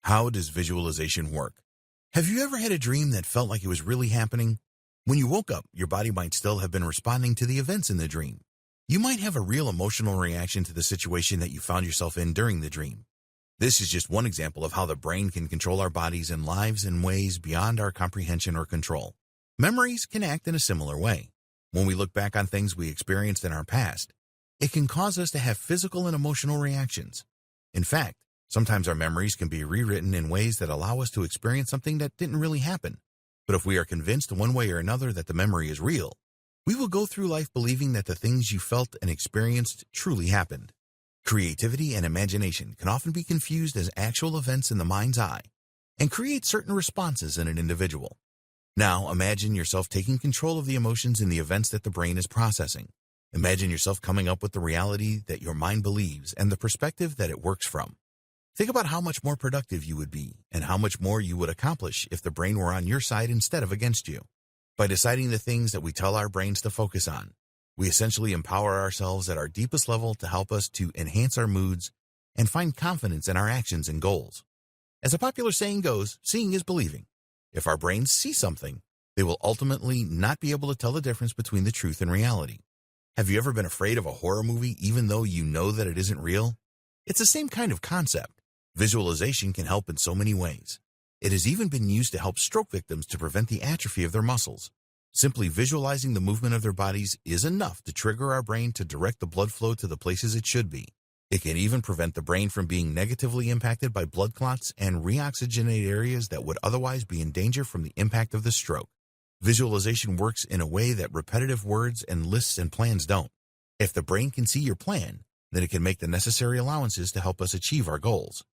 How does visualization work? Have you ever had a dream that felt like it was really happening? When you woke up, your body might still have been responding to the events in the dream. You might have a real emotional reaction to the situation that you found yourself in during the dream. This is just one example of how the brain can control our bodies and lives in ways beyond our comprehension or control. Memories can act in a similar way. When we look back on things we experienced in our past, it can cause us to have physical and emotional reactions. In fact, sometimes our memories can be rewritten in ways that allow us to experience something that didn't really happen. But if we are convinced one way or another that the memory is real, we will go through life believing that the things you felt and experienced truly happened. Creativity and imagination can often be confused as actual events in the mind's eye and create certain responses in an individual. Now, imagine yourself taking control of the emotions in the events that the brain is processing. Imagine yourself coming up with the reality that your mind believes and the perspective that it works from. Think about how much more productive you would be and how much more you would accomplish if the brain were on your side instead of against you. By deciding the things that we tell our brains to focus on, we essentially empower ourselves at our deepest level to help us to enhance our moods and find confidence in our actions and goals. As a popular saying goes, seeing is believing. If our brains see something, they will ultimately not be able to tell the difference between the truth and reality. Have you ever been afraid of a horror movie even though you know that it isn't real? It's the same kind of concept. Visualization can help in so many ways. It has even been used to help stroke victims to prevent the atrophy of their muscles. Simply visualizing the movement of their bodies is enough to trigger our brain to direct the blood flow to the places it should be. It can even prevent the brain from being negatively impacted by blood clots and reoxygenate areas that would otherwise be in danger from the impact of the stroke. Visualization works in a way that repetitive words and lists and plans don't. If the brain can see your plan, then it can make the necessary allowances to help us achieve our goals.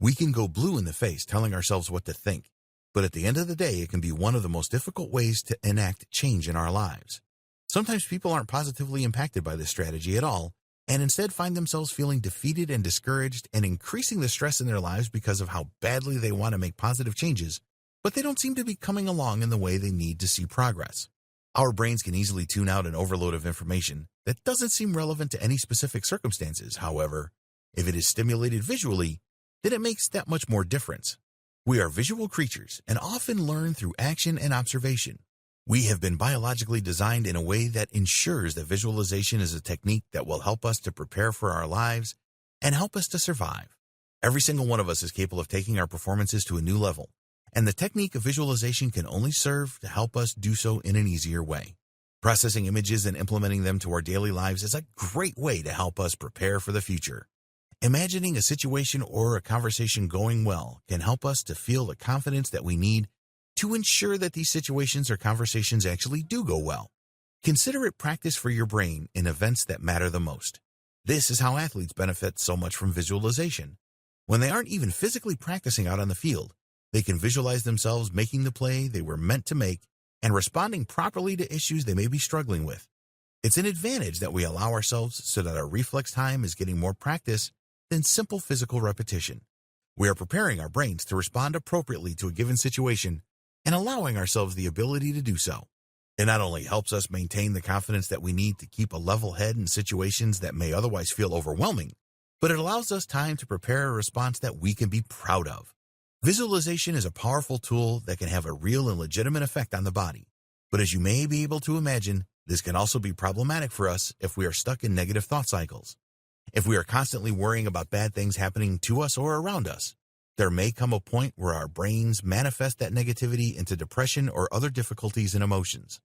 We can go blue in the face telling ourselves what to think, but at the end of the day, it can be one of the most difficult ways to enact change in our lives. Sometimes people aren't positively impacted by this strategy at all, and instead find themselves feeling defeated and discouraged and increasing the stress in their lives because of how badly they want to make positive changes, but they don't seem to be coming along in the way they need to see progress. Our brains can easily tune out an overload of information that doesn't seem relevant to any specific circumstances. However, if it is stimulated visually, then it makes that much more difference. We are visual creatures and often learn through action and observation. We have been biologically designed in a way that ensures that visualization is a technique that will help us to prepare for our lives and help us to survive. Every single one of us is capable of taking our performances to a new level, and the technique of visualization can only serve to help us do so in an easier way. Processing images and implementing them to our daily lives is a great way to help us prepare for the future. Imagining a situation or a conversation going well can help us to feel the confidence that we need to ensure that these situations or conversations actually do go well. Consider it practice for your brain in events that matter the most. This is how athletes benefit so much from visualization. When they aren't even physically practicing out on the field, they can visualize themselves making the play they were meant to make and responding properly to issues they may be struggling with. It's an advantage that we allow ourselves so that our reflex time is getting more practice than simple physical repetition. We are preparing our brains to respond appropriately to a given situation and allowing ourselves the ability to do so. It not only helps us maintain the confidence that we need to keep a level head in situations that may otherwise feel overwhelming, but it allows us time to prepare a response that we can be proud of. Visualization is a powerful tool that can have a real and legitimate effect on the body. But as you may be able to imagine, this can also be problematic for us if we are stuck in negative thought cycles. If we are constantly worrying about bad things happening to us or around us, there may come a point where our brains manifest that negativity into depression or other difficulties and emotions.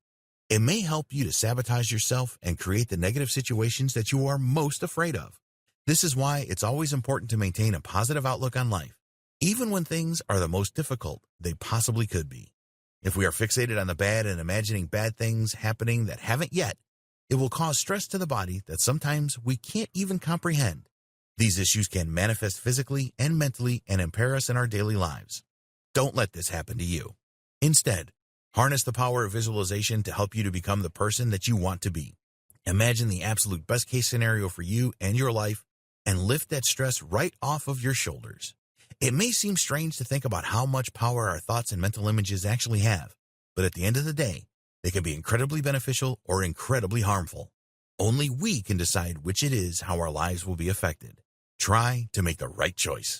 It may help you to sabotage yourself and create the negative situations that you are most afraid of. This is why it's always important to maintain a positive outlook on life, even when things are the most difficult they possibly could be. If we are fixated on the bad and imagining bad things happening that haven't yet, it will cause stress to the body that sometimes we can't even comprehend. These issues can manifest physically and mentally and impair us in our daily lives. Don't let this happen to you. Instead, harness the power of visualization to help you to become the person that you want to be. Imagine the absolute best case scenario for you and your life and lift that stress right off of your shoulders. It may seem strange to think about how much power our thoughts and mental images actually have, but at the end of the day, they can be incredibly beneficial or incredibly harmful. Only we can decide which it is how our lives will be affected. Try to make the right choice.